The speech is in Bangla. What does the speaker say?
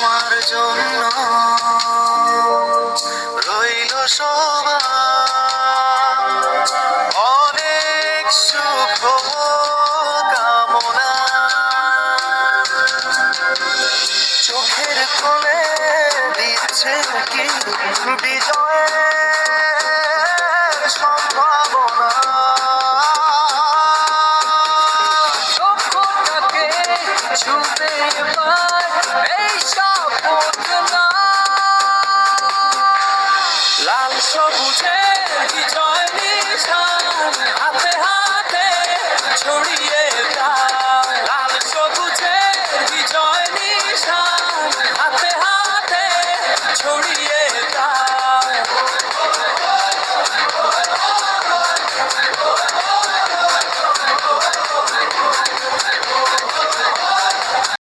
তোমার জন্য রইল সবার অনেক শুভ কামনা। চোখের কোণে দিচ্ছে কি বিজয়ের সম্ভাবনা। লক্ষ্যটাকে ছুঁতে পার